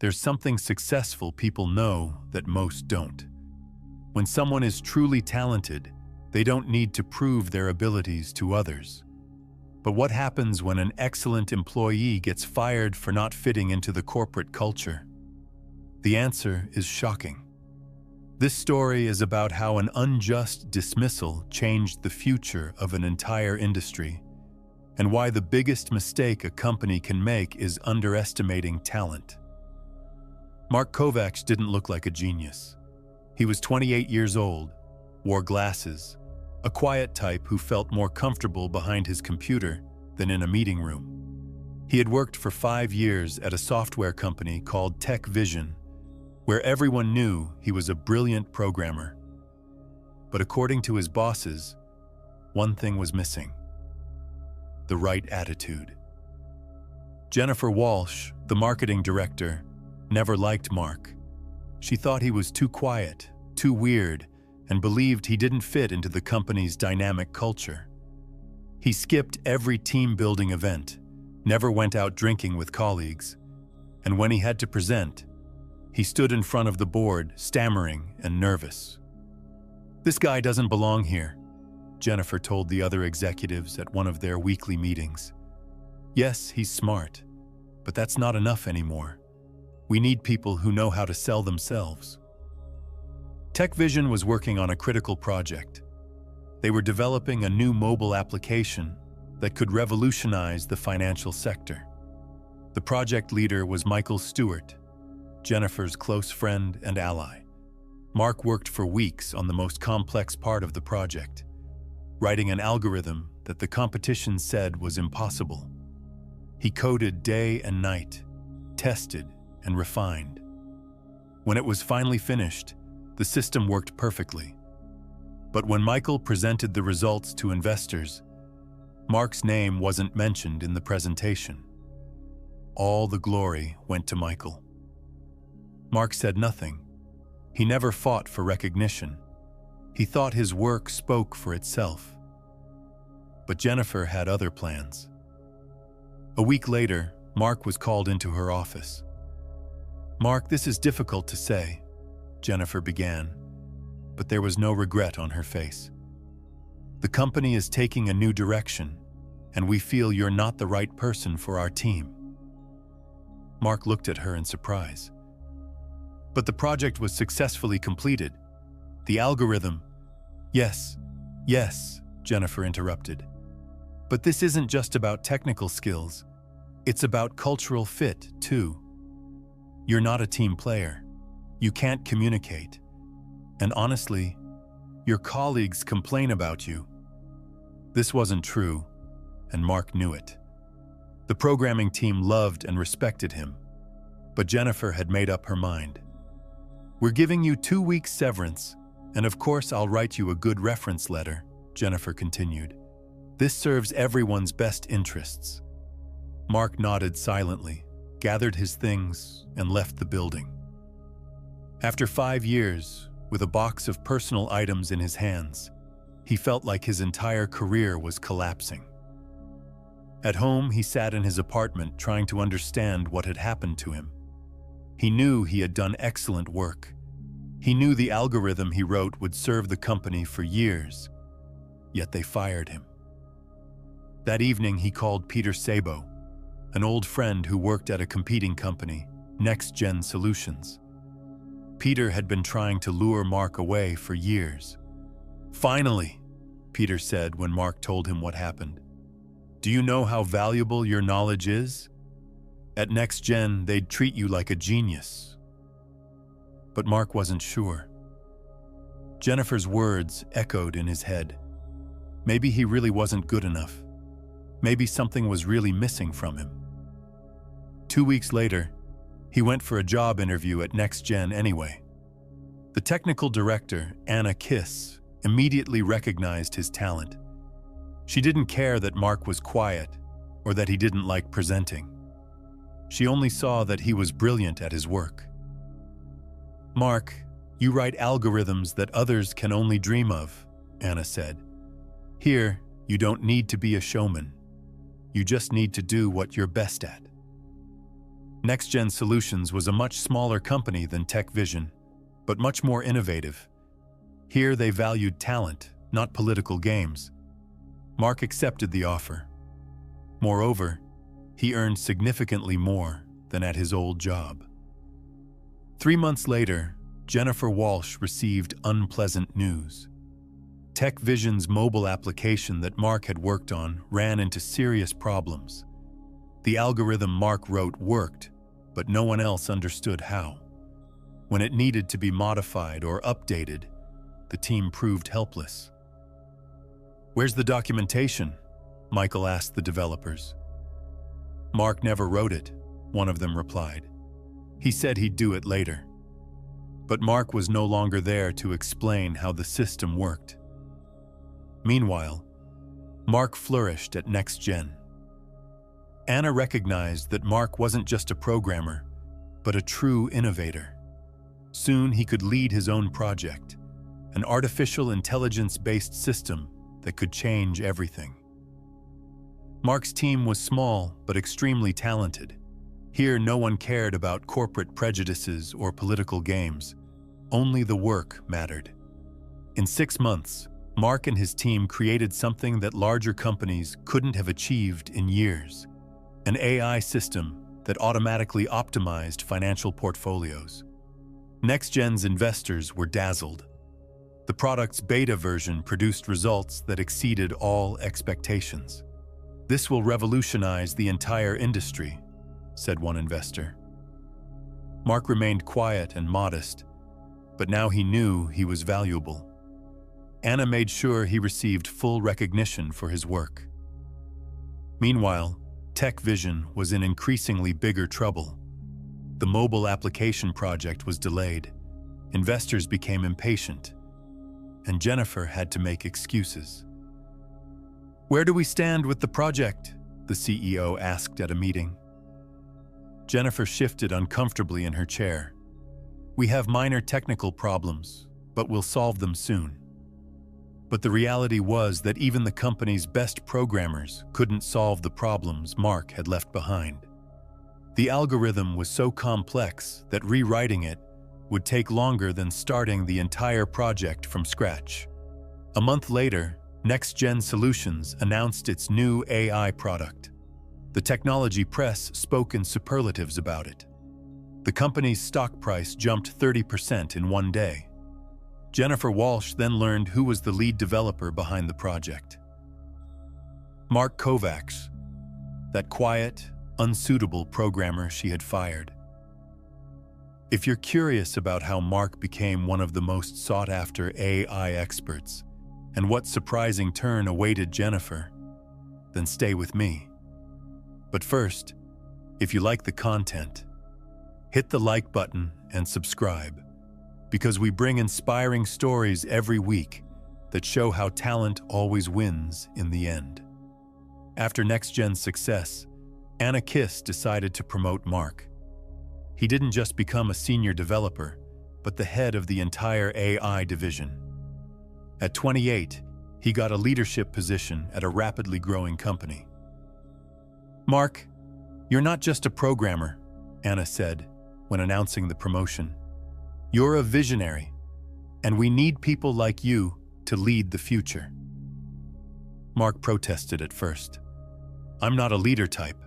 There's something successful people know that most don't. When someone is truly talented, they don't need to prove their abilities to others. But what happens when an excellent employee gets fired for not fitting into the corporate culture? The answer is shocking. This story is about how an unjust dismissal changed the future of an entire industry, and why the biggest mistake a company can make is underestimating talent. Mark Kovacs didn't look like a genius. He was 28 years old, wore glasses, a quiet type who felt more comfortable behind his computer than in a meeting room. He had worked for 5 years at a software company called TechVision, where everyone knew he was a brilliant programmer. But according to his bosses, one thing was missing: the right attitude. Jennifer Walsh, the marketing director, never liked Mark. She thought he was too quiet, too weird, and believed he didn't fit into the company's dynamic culture. He skipped every team-building event, never went out drinking with colleagues, and when he had to present, he stood in front of the board, stammering and nervous. "This guy doesn't belong here," Jennifer told the other executives at one of their weekly meetings. "Yes, he's smart, but that's not enough anymore. We need people who know how to sell themselves." TechVision was working on a critical project. They were developing a new mobile application that could revolutionize the financial sector. The project leader was Michael Stewart, Jennifer's close friend and ally. Mark worked for weeks on the most complex part of the project, writing an algorithm that the competition said was impossible. He coded day and night, tested and refined. When it was finally finished, the system worked perfectly. But when Michael presented the results to investors, Mark's name wasn't mentioned in the presentation. All the glory went to Michael. Mark said nothing. He never fought for recognition. He thought his work spoke for itself. But Jennifer had other plans. A week later, Mark was called into her office. "Mark, this is difficult to say," Jennifer began, but there was no regret on her face. "The company is taking a new direction, and we feel you're not the right person for our team." Mark looked at her in surprise. "But the project was successfully completed. The algorithm—" Yes, Jennifer interrupted. "But this isn't just about technical skills. It's about cultural fit, too. You're not a team player. You can't communicate. And honestly, your colleagues complain about you." This wasn't true, and Mark knew it. The programming team loved and respected him, but Jennifer had made up her mind. "We're giving you 2 weeks severance, and of course I'll write you a good reference letter," Jennifer continued. "This serves everyone's best interests." Mark nodded silently, gathered his things, and left the building. After 5 years, with a box of personal items in his hands, he felt like his entire career was collapsing. At home, he sat in his apartment trying to understand what had happened to him. He knew he had done excellent work. He knew the algorithm he wrote would serve the company for years, yet they fired him. That evening, he called Peter Sabo, an old friend who worked at a competing company, NextGen Solutions. Peter had been trying to lure Mark away for years. "Finally," Peter said when Mark told him what happened. "Do you know how valuable your knowledge is? At NextGen, they'd treat you like a genius." But Mark wasn't sure. Jennifer's words echoed in his head. Maybe he really wasn't good enough. Maybe something was really missing from him. 2 weeks later, he went for a job interview at NextGen anyway. The technical director, Anna Kiss, immediately recognized his talent. She didn't care that Mark was quiet or that he didn't like presenting. She only saw that he was brilliant at his work. "Mark, you write algorithms that others can only dream of," Anna said. "Here, you don't need to be a showman. You just need to do what you're best at." NextGen Solutions was a much smaller company than TechVision, but much more innovative. Here they valued talent, not political games. Mark accepted the offer. Moreover, he earned significantly more than at his old job. 3 months later, Jennifer Walsh received unpleasant news. TechVision's mobile application that Mark had worked on ran into serious problems. The algorithm Mark wrote worked, but no one else understood how. When it needed to be modified or updated, the team proved helpless. "Where's the documentation?" Michael asked the developers. "Mark never wrote it," one of them replied. "He said he'd do it later." But Mark was no longer there to explain how the system worked. Meanwhile, Mark flourished at NextGen. Anna recognized that Mark wasn't just a programmer, but a true innovator. Soon he could lead his own project, an artificial intelligence-based system that could change everything. Mark's team was small but extremely talented. Here no one cared about corporate prejudices or political games. Only the work mattered. In 6 months, Mark and his team created something that larger companies couldn't have achieved in years: an AI system that automatically optimized financial portfolios. NextGen's investors were dazzled. The product's beta version produced results that exceeded all expectations. "This will revolutionize the entire industry," said one investor. Mark remained quiet and modest, but now he knew he was valuable. Anna made sure he received full recognition for his work. Meanwhile, TechVision was in increasingly bigger trouble. The mobile application project was delayed, investors became impatient, and Jennifer had to make excuses. "Where do we stand with the project?" the CEO asked at a meeting. Jennifer shifted uncomfortably in her chair. "We have minor technical problems, but we'll solve them soon." But the reality was that even the company's best programmers couldn't solve the problems Mark had left behind. The algorithm was so complex that rewriting it would take longer than starting the entire project from scratch. A month later, NextGen Solutions announced its new AI product. The technology press spoke in superlatives about it. The company's stock price jumped 30% in one day. Jennifer Walsh then learned who was the lead developer behind the project. Mark Kovacs, that quiet, unsuitable programmer she had fired. If you're curious about how Mark became one of the most sought-after AI experts and what surprising turn awaited Jennifer, then stay with me. But first, if you like the content, hit the like button and subscribe, because we bring inspiring stories every week that show how talent always wins in the end. After NextGen's success, Anna Kiss decided to promote Mark. He didn't just become a senior developer, but the head of the entire AI division. At 28, he got a leadership position at a rapidly growing company. "Mark, you're not just a programmer," Anna said when announcing the promotion. "You're a visionary, and we need people like you to lead the future." Mark protested at first. "I'm not a leader type.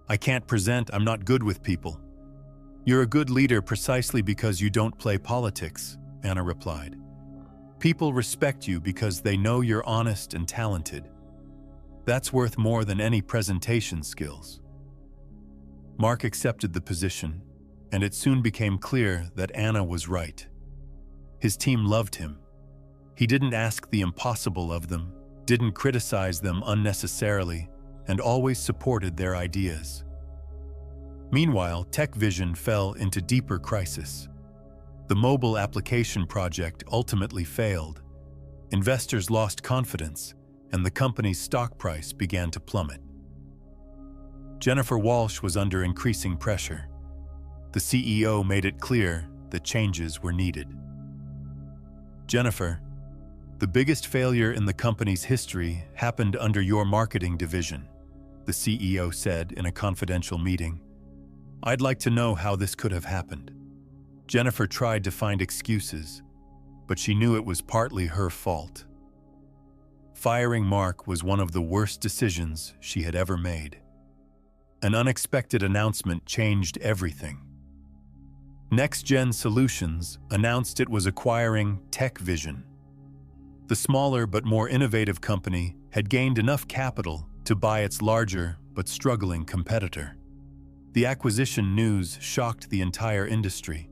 I can't present, I'm not good with people." "You're a good leader precisely because you don't play politics," Anna replied. "People respect you because they know you're honest and talented. That's worth more than any presentation skills." Mark accepted the position, and it soon became clear that Anna was right. His team loved him. He didn't ask the impossible of them, didn't criticize them unnecessarily, and always supported their ideas. Meanwhile, TechVision fell into deeper crisis. The mobile application project ultimately failed. Investors lost confidence, and the company's stock price began to plummet. Jennifer Walsh was under increasing pressure. The CEO made it clear that changes were needed. "Jennifer, the biggest failure in the company's history happened under your marketing division," the CEO said in a confidential meeting. I'd like to know how this could have happened. Jennifer tried to find excuses, but she knew it was partly her fault. Firing Mark was one of the worst decisions she had ever made. An unexpected announcement changed everything. NextGen Solutions announced it was acquiring TechVision. The smaller but more innovative company had gained enough capital to buy its larger but struggling competitor. The acquisition news shocked the entire industry.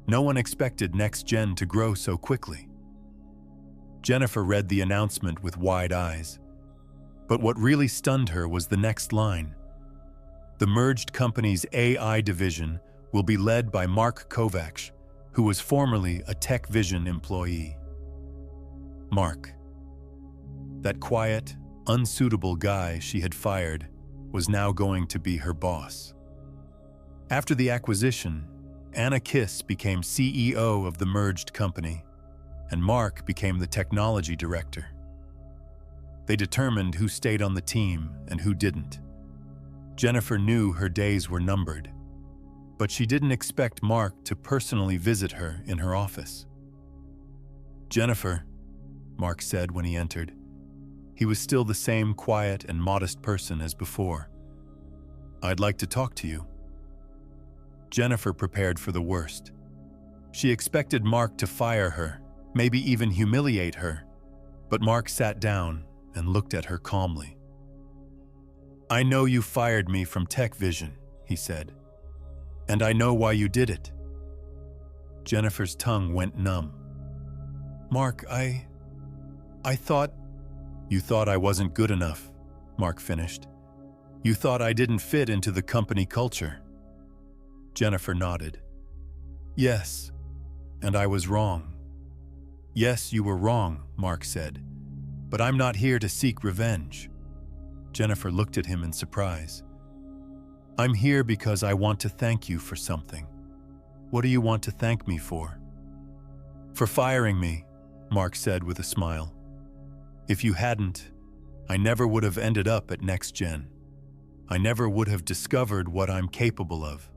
No one expected NextGen to grow so quickly. Jennifer read the announcement with wide eyes. But what really stunned her was the next line. The merged company's AI division will be led by Mark Kovacs, who was formerly a TechVision employee. Mark, that quiet, unsuitable guy she had fired, was now going to be her boss. After the acquisition, Anna Kiss became CEO of the merged company, and Mark became the technology director. They determined who stayed on the team and who didn't. Jennifer knew her days were numbered, but she didn't expect Mark to personally visit her in her office. "Jennifer," Mark said when he entered. He was still the same quiet and modest person as before. "I'd like to talk to you." Jennifer prepared for the worst. She expected Mark to fire her, maybe even humiliate her, but Mark sat down and looked at her calmly. "I know you fired me from TechVision," he said, "and I know why you did it." Jennifer's tongue went numb. "Mark, I thought—" "You thought I wasn't good enough," Mark finished. "You thought I didn't fit into the company culture." Jennifer nodded. "Yes, and I was wrong." "Yes, you were wrong," Mark said, "but I'm not here to seek revenge." Jennifer looked at him in surprise. "I'm here because I want to thank you for something." "What do you want to thank me for?" "For firing me," Mark said with a smile. "If you hadn't, I never would have ended up at NextGen. I never would have discovered what I'm capable of,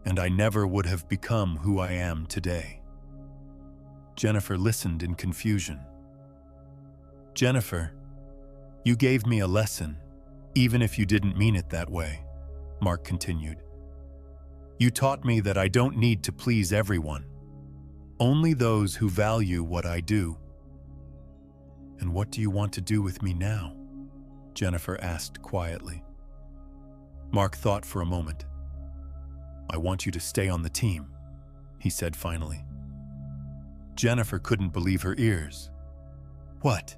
and I never would have become who I am today." Jennifer listened in confusion. "Jennifer, you gave me a lesson, even if you didn't mean it that way," Mark continued. "You taught me that I don't need to please everyone, only those who value what I do." "And what do you want to do with me now?" Jennifer asked quietly. Mark thought for a moment. "I want you to stay on the team," he said finally. Jennifer couldn't believe her ears. "What?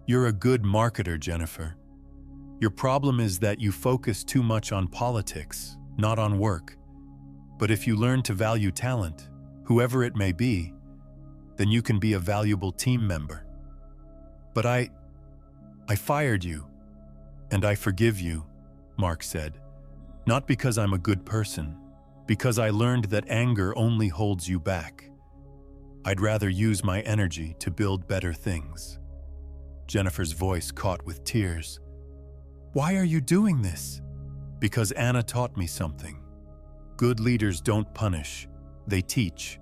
You're a good marketer, Jennifer. Your problem is that you focus too much on politics, not on work. But if you learn to value talent, whoever it may be, then you can be a valuable team member." "But I fired you, and I forgive you," Mark said. "Not because I'm a good person, because I learned that anger only holds you back. I'd rather use my energy to build better things." Jennifer's voice caught with tears. "Why are you doing this?" "Because Anna taught me something. Good leaders don't punish, they teach.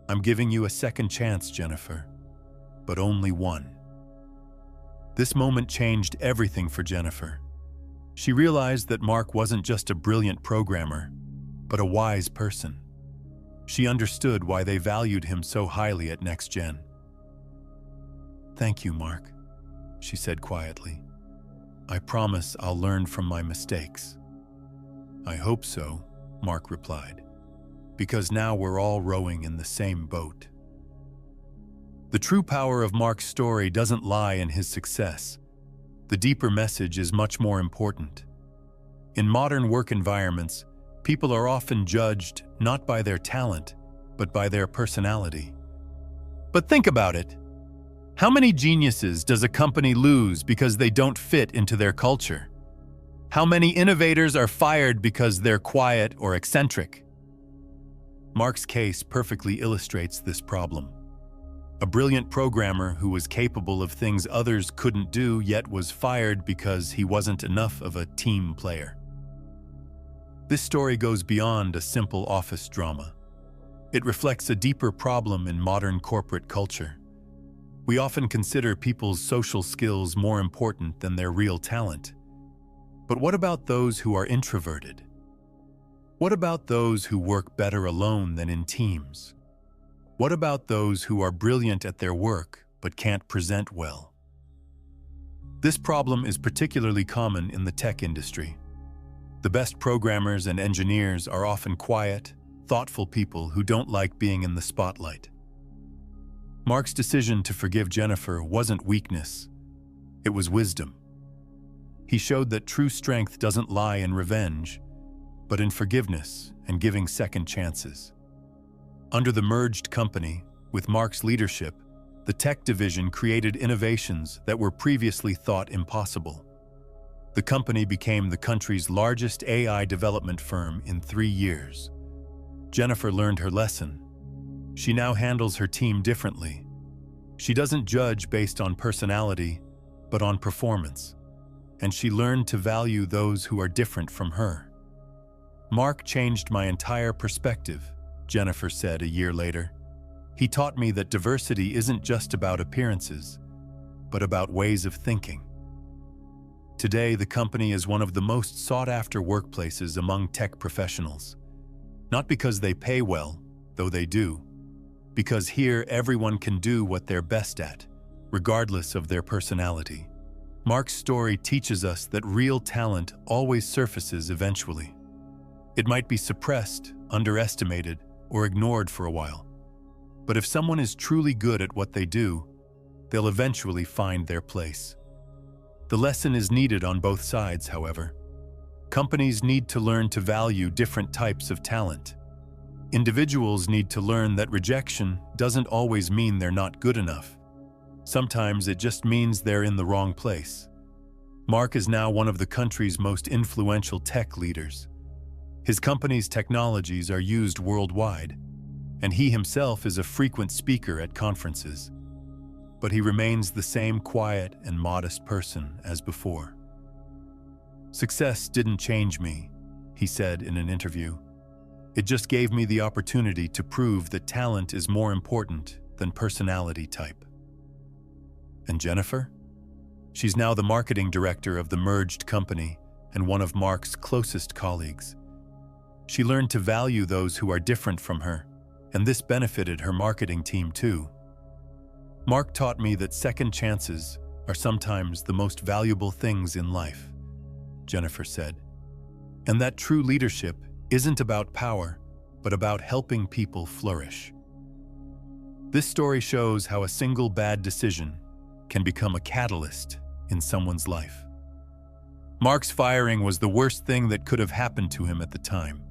I'm giving you a second chance, Jennifer, but only one." This moment changed everything for Jennifer. She realized that Mark wasn't just a brilliant programmer, but a wise person. She understood why they valued him so highly at NextGen. "Thank you, Mark," she said quietly. "I promise I'll learn from my mistakes." "I hope so," Mark replied, "because now we're all rowing in the same boat." The true power of Mark's story doesn't lie in his success. The deeper message is much more important. In modern work environments, people are often judged not by their talent, but by their personality. But think about it. How many geniuses does a company lose because they don't fit into their culture? How many innovators are fired because they're quiet or eccentric? Mark's case perfectly illustrates this problem. A brilliant programmer who was capable of things others couldn't do yet was fired because he wasn't enough of a team player. This story goes beyond a simple office drama. It reflects a deeper problem in modern corporate culture. We often consider people's social skills more important than their real talent. But what about those who are introverted? What about those who work better alone than in teams? What about those who are brilliant at their work but can't present well? This problem is particularly common in the tech industry. The best programmers and engineers are often quiet, thoughtful people who don't like being in the spotlight. Mark's decision to forgive Jennifer wasn't weakness, it was wisdom. He showed that true strength doesn't lie in revenge, but in forgiveness and giving second chances. Under the merged company, with Mark's leadership, the tech division created innovations that were previously thought impossible. The company became the country's largest AI development firm in 3 years. Jennifer learned her lesson. She now handles her team differently. She doesn't judge based on personality, but on performance. And she learned to value those who are different from her. Mark changed my entire perspective, Jennifer said a year later. He taught me that diversity isn't just about appearances, but about ways of thinking. Today, the company is one of the most sought-after workplaces among tech professionals. Not because they pay well, though they do, because here everyone can do what they're best at, regardless of their personality. Mark's story teaches us that real talent always surfaces eventually. It might be suppressed, underestimated, or ignored for a while. But if someone is truly good at what they do, they'll eventually find their place. The lesson is needed on both sides, however. Companies need to learn to value different types of talent. Individuals need to learn that rejection doesn't always mean they're not good enough. Sometimes it just means they're in the wrong place. Mark is now one of the country's most influential tech leaders. His company's technologies are used worldwide, and he himself is a frequent speaker at conferences. But he remains the same quiet and modest person as before. "Success didn't change me," he said in an interview. "It just gave me the opportunity to prove that talent is more important than personality type." And Jennifer? She's now the marketing director of the merged company and one of Mark's closest colleagues. She learned to value those who are different from her, and this benefited her marketing team too. "Mark taught me that second chances are sometimes the most valuable things in life," Jennifer said. "And that true leadership isn't about power, but about helping people flourish." This story shows how a single bad decision can become a catalyst in someone's life. Mark's firing was the worst thing that could have happened to him at the time,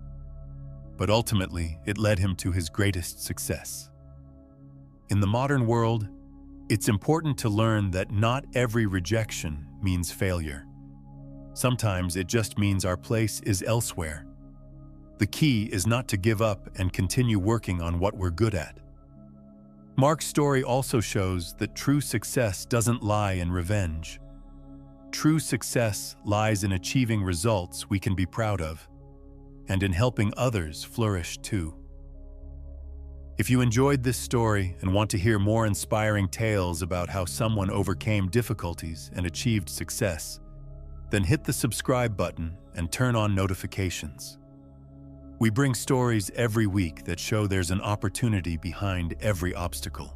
but ultimately it led him to his greatest success. In the modern world, it's important to learn that not every rejection means failure. Sometimes it just means our place is elsewhere. The key is not to give up and continue working on what we're good at. Mark's story also shows that true success doesn't lie in revenge. True success lies in achieving results we can be proud of, and in helping others flourish too. If you enjoyed this story and want to hear more inspiring tales about how someone overcame difficulties and achieved success, then hit the subscribe button and turn on notifications. We bring stories every week that show there's an opportunity behind every obstacle.